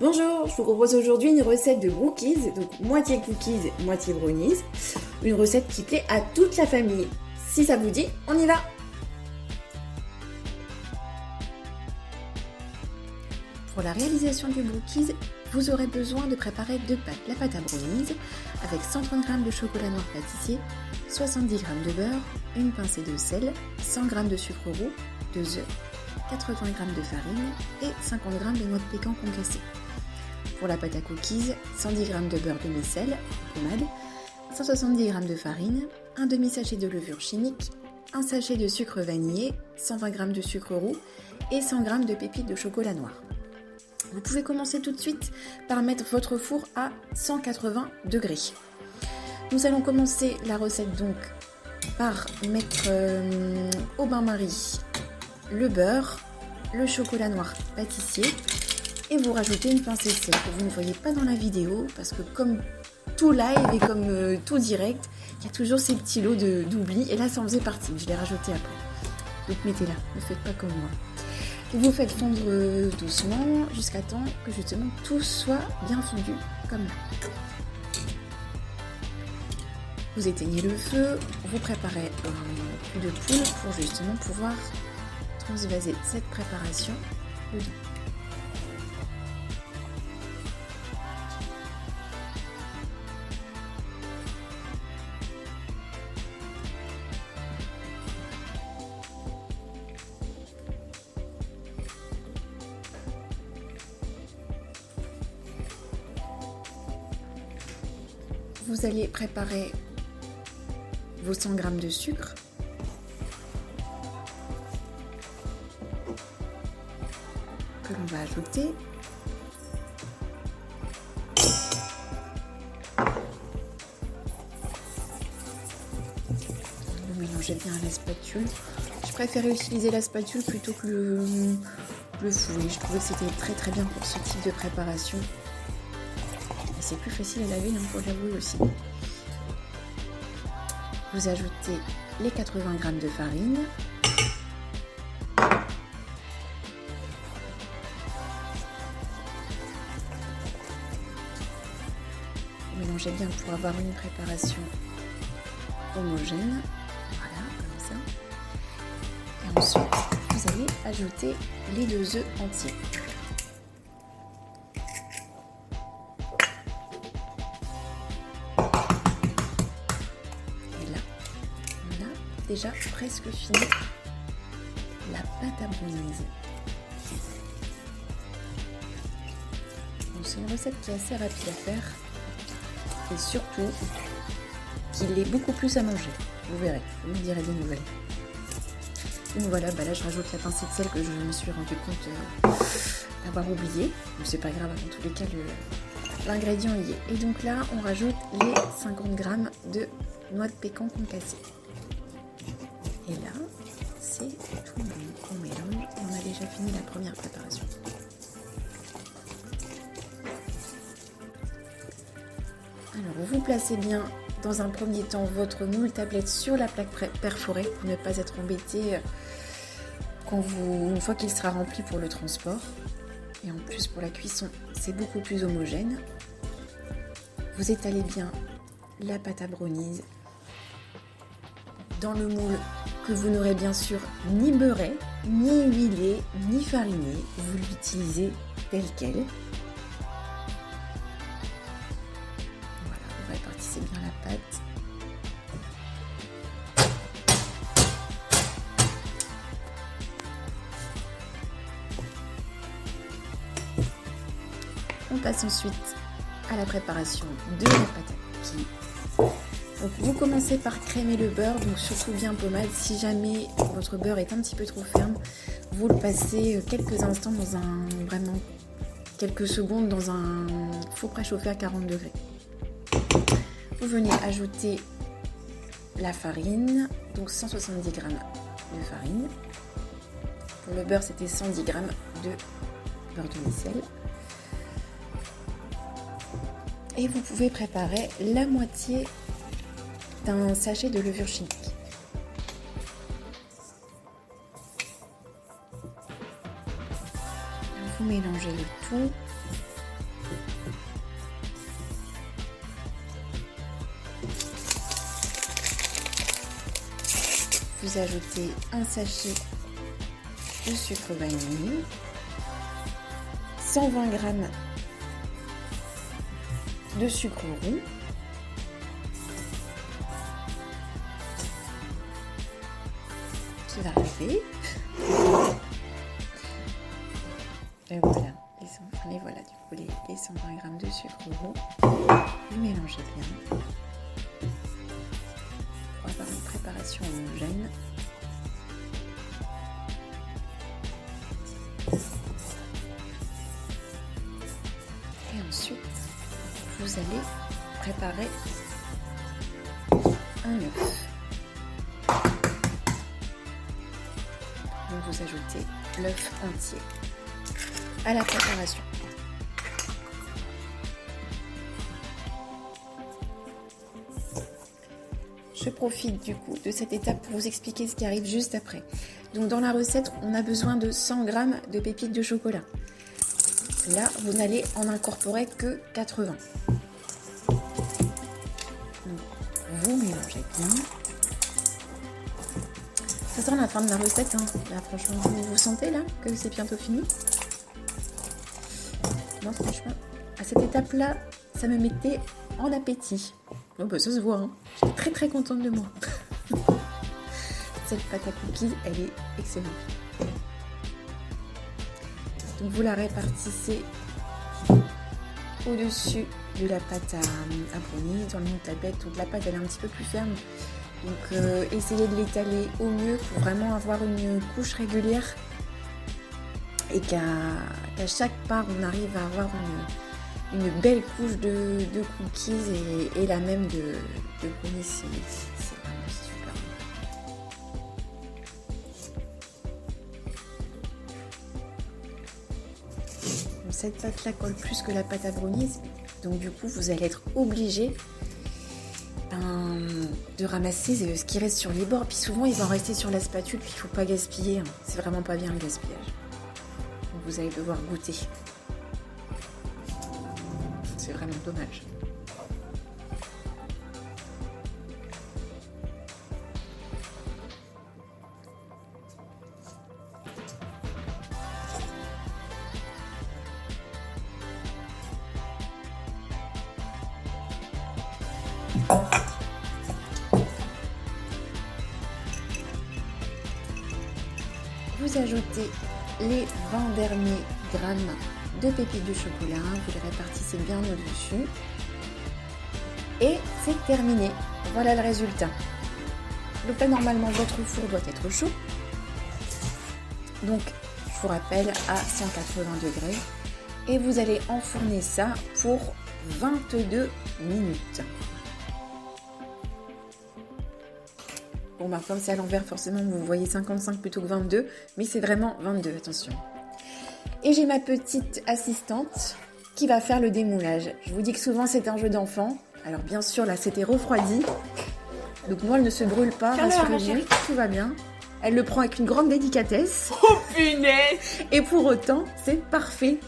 Bonjour, je vous propose aujourd'hui une recette de brookies, donc moitié cookies, moitié brownies. Une recette qui plaît à toute la famille. Si ça vous dit, on y va! Pour la réalisation du brookies, vous aurez besoin de préparer deux pâtes. La pâte à brownies avec 130 g de chocolat noir pâtissier, 70 g de beurre, une pincée de sel, 100 g de sucre roux, 2 œufs, 80 g de farine et 50 g de noix de pécan concassée. Pour la pâte à cookies, 110 g de beurre demi-sel, pommade, 170 g de farine, un demi-sachet de levure chimique, un sachet de sucre vanillé, 120 g de sucre roux et 100 g de pépites de chocolat noir. Vous pouvez commencer tout de suite par mettre votre four à 180 degrés. Nous allons commencer la recette donc par mettre au bain-marie le beurre, le chocolat noir pâtissier et vous rajoutez une pincée de sel que vous ne voyez pas dans la vidéo parce que comme tout live et comme tout direct, il y a toujours ces petits lots d'oubli et là ça en faisait partie, je l'ai rajouté après. Donc mettez-la, ne faites pas comme moi. Et vous faites fondre doucement jusqu'à temps que justement tout soit bien fondu comme là. Vous éteignez le feu, vous préparez un cul de poule pour justement pouvoir transvaser cette préparation dedans. Vous allez préparer vos 100 g de sucre. Que l'on va ajouter. Vous mélangez bien à la spatule. Je préférais utiliser la spatule plutôt que le fouet. Je trouvais que c'était très bien pour ce type de préparation. Et c'est plus facile à laver, faut l'avouer aussi. Vous ajoutez les 80 g de farine. Vous mélangez bien pour avoir une préparation homogène. Voilà, comme ça. Et ensuite, vous allez ajouter les 2 œufs entiers. Déjà presque fini la pâte à brownies. C'est une recette qui est assez rapide à faire et surtout qu'il est beaucoup plus à manger. Vous verrez, vous me direz des nouvelles. Donc voilà, là je rajoute la pincée de sel que je me suis rendu compte d'avoir oublié. Mais c'est pas grave, dans tous les cas l'ingrédient y est. Et donc là on rajoute les 50 g de noix de pécan concassée. Et là, c'est tout bon. On mélange et on a déjà fini la première préparation. Alors, vous placez bien dans un premier temps votre moule tablette sur la plaque perforée pour ne pas être embêté une fois qu'il sera rempli pour le transport. Et en plus, pour la cuisson, c'est beaucoup plus homogène. Vous étalez bien la pâte à brownies dans le moule que vous n'aurez bien sûr ni beurré, ni huilé, ni fariné. Vous l'utilisez tel quel. Voilà, vous répartissez bien la pâte. On passe ensuite à la préparation de la pâte à cookies. Donc vous commencez par crémer le beurre, donc surtout bien pommade. Si jamais votre beurre est un petit peu trop ferme, vous le passez quelques instants quelques secondes dans un four préchauffé à 40 degrés. Vous venez ajouter la farine, donc 170 g de farine. Pour le beurre, c'était 110 g de beurre demi-sel. Et vous pouvez préparer la moitié d'un sachet de levure chimique. Vous mélangez le tout vous ajoutez un sachet de sucre vanille, 120 g de sucre roux, qui va arriver. Et voilà, les voilà du coup les 120 g de sucre roux. Vous mélangez bien pour avoir une préparation homogène. Et ensuite, vous allez préparer un œuf. Donc vous ajoutez l'œuf entier à la préparation. Je profite du coup de cette étape pour vous expliquer ce qui arrive juste après. Donc dans la recette, on a besoin de 100 g de pépites de chocolat. Là, vous n'allez en incorporer que 80. Donc, vous mélangez bien. Ça sent la fin de la recette, hein. Là, franchement, vous sentez là que c'est bientôt fini? Non, franchement, à cette étape-là, ça me mettait en appétit. Oh, bah, ça se voit, hein. J'étais très très contente de moi. Cette pâte à cookies, elle est excellente. Donc vous la répartissez au-dessus de la pâte à brownie, dans le moule tablette, où la pâte elle est un petit peu plus ferme. Donc essayez de l'étaler au mieux pour vraiment avoir une couche régulière et qu'à chaque part on arrive à avoir une belle couche de cookies et la même de brownie. C'est vraiment super. Donc, cette pâte là colle plus que la pâte à brownie, donc du coup vous allez être obligé de ramasser ce qui reste sur les bords, puis souvent il va en rester sur la spatule, puis il faut pas gaspiller, hein. C'est vraiment pas bien le gaspillage. Donc vous allez devoir goûter. C'est vraiment dommage. Vous ajoutez les 20 derniers grammes de pépites de chocolat, vous les répartissez bien au-dessus et c'est terminé. Voilà le résultat. Donc là, normalement, votre four doit être chaud. Donc, je vous rappelle, à 180 degrés. Et vous allez enfourner ça pour 22 minutes. Bon, bah, comme c'est à l'envers, forcément, vous voyez 55 plutôt que 22. Mais c'est vraiment 22, attention. Et j'ai ma petite assistante qui va faire le démoulage. Je vous dis que souvent, c'est un jeu d'enfant. Alors, bien sûr, là, c'était refroidi. Donc, moi, elle ne se brûle pas. Rassurez-vous, tout va bien. Elle le prend avec une grande délicatesse. Oh, punaise! Et pour autant, c'est parfait.